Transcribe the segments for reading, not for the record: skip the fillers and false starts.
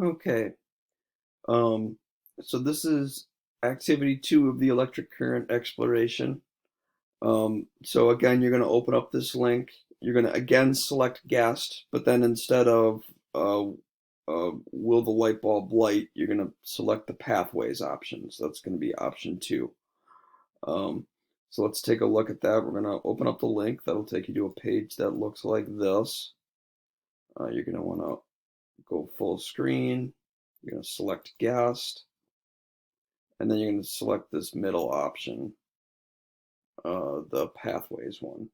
Okay. Um, so this is activity 2 of the electric current exploration. So again, you're going to open up this link. You're going to again select guest, but then instead of will the light bulb light, you're going to select the pathways option. So that's going to be option 2. Um, so let's take a look at that. We're going to open up the link. That'll take you to a page that looks like this. You're going to want to go full screen. You're going to select guest, and then you're going to select this middle option, the pathways one.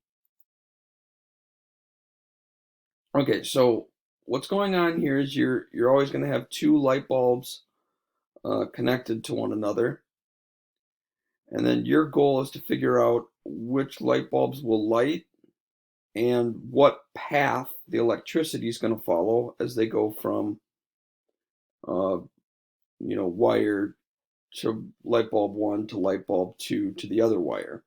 Okay, so what's going on here is you're always going to have two light bulbs connected to one another, and then your goal is to figure out which light bulbs will light and what path the electricity is going to follow as they go from uh, wire to light bulb 1 to light bulb 2 to the other wire.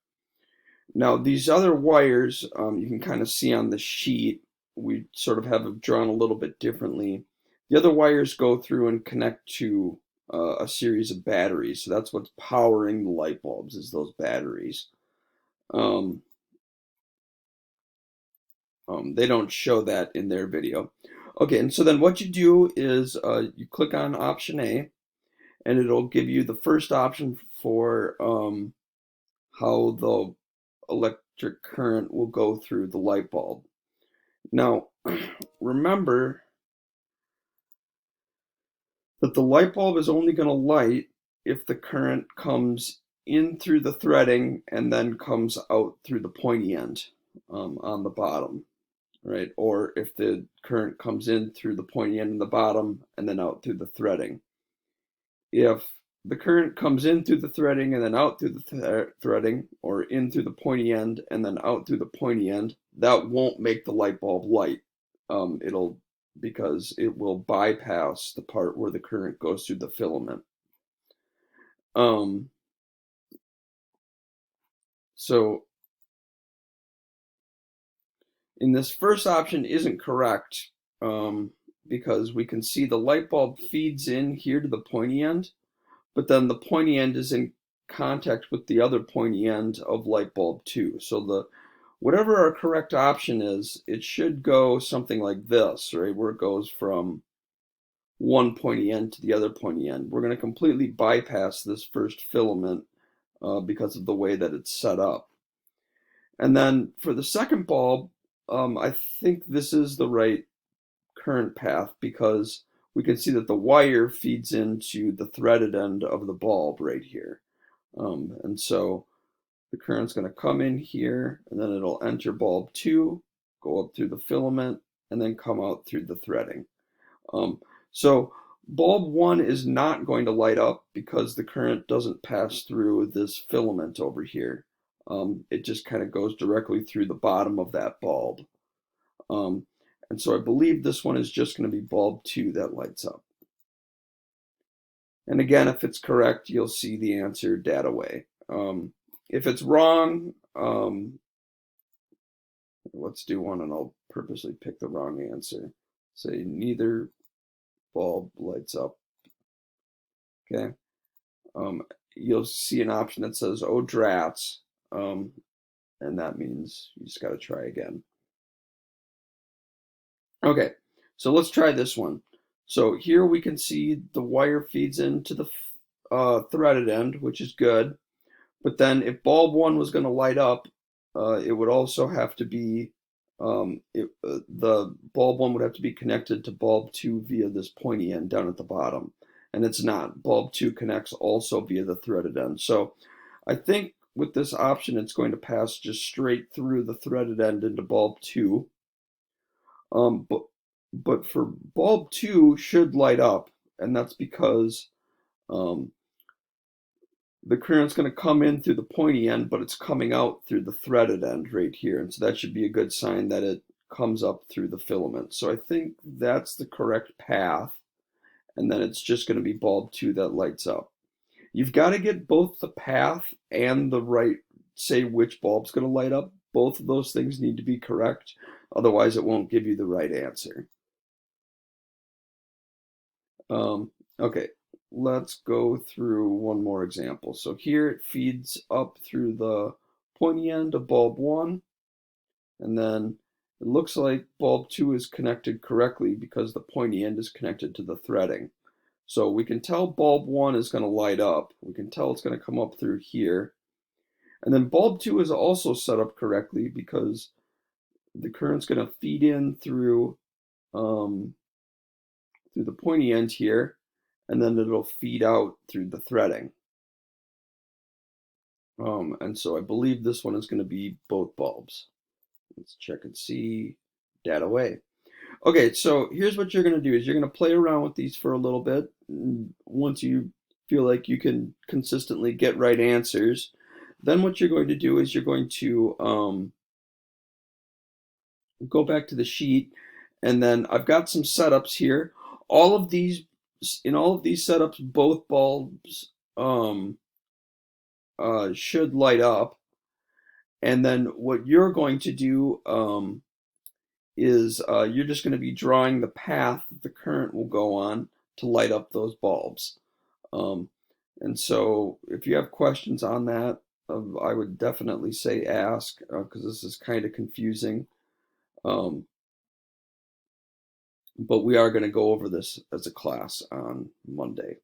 Now, these other wires, you can kind of see on the sheet, we sort of have them drawn a little bit differently. The other wires go through and connect to a series of batteries. So that's what's powering the light bulbs, is those batteries. Um, they don't show that in their video. Okay, and so then what you do is you click on option A, and it'll give you the first option for how the electric current will go through the light bulb. Now, remember that the light bulb is only going to light if the current comes in through the threading and then comes out through the pointy end on the bottom, right? Or if the current comes in through the pointy end in the bottom and then out through the threading. If the current comes in through the threading and then out through the threading, or in through the pointy end and then out through the pointy end, that won't make the light bulb light. It'll because it will bypass the part where the current goes through the filament. Um, so in this first option isn't correct because we can see the light bulb feeds in here to the pointy end, but then the pointy end is in contact with the other pointy end of light bulb 2. So whatever our correct option is, it should go something like this, right? Where it goes from one pointy end to the other pointy end. We're going to completely bypass this first filament because of the way that it's set up. And then for the second bulb, I think this is the right current path because we can see that the wire feeds into the threaded end of the bulb right here. And so the current's going to come in here, and then it'll enter bulb 2, go up through the filament, and then come out through the threading. So bulb 1 is not going to light up because the current doesn't pass through this filament over here. It just kind of goes directly through the bottom of that bulb. And so I believe this one is just going to be bulb 2 that lights up. And again, if it's correct, you'll see the answer data way. If it's wrong, let's do one and I'll purposely pick the wrong answer. Say neither bulb lights up. Okay. You'll see an option that says, oh, drats. And that means you just got to try again. Okay, so let's try this one. So here we can see the wire feeds into the threaded end, which is good. But then if bulb 1 was going to light up, it would also have to be, the bulb 1 would have to be connected to bulb 2 via this pointy end down at the bottom. And it's not. Bulb 2 connects also via the threaded end. So I think with this option, it's going to pass just straight through the threaded end into bulb 2. But for bulb 2 should light up, and that's because the current's going to come in through the pointy end, but it's coming out through the threaded end right here. And so that should be a good sign that it comes up through the filament. So I think that's the correct path. And then it's just going to be bulb 2 that lights up. You've got to get both the path and the right, say which bulb's going to light up. Both of those things need to be correct. Otherwise, it won't give you the right answer. Okay, let's go through one more example. So here it feeds up through the pointy end of bulb 1, and then it looks like bulb 2 is connected correctly because the pointy end is connected to the threading. So we can tell bulb 1 is going to light up. We can tell it's going to come up through here. And then bulb 2 is also set up correctly because the current's going to feed in through the pointy end here, and then it'll feed out through the threading. And so I believe this one is going to be both bulbs. Let's check and see. Data away. Okay, so here's what you're going to do is you're going to play around with these for a little bit. Once you feel like you can consistently get right answers, then what you're going to do is you're going to go back to the sheet, and then I've got some setups here. In all of these setups, both bulbs should light up. And then what you're going to do is you're just going to be drawing the path that the current will go on to light up those bulbs. And so if you have questions on that, I would definitely say ask because this is kind of confusing. But we are going to go over this as a class on Monday.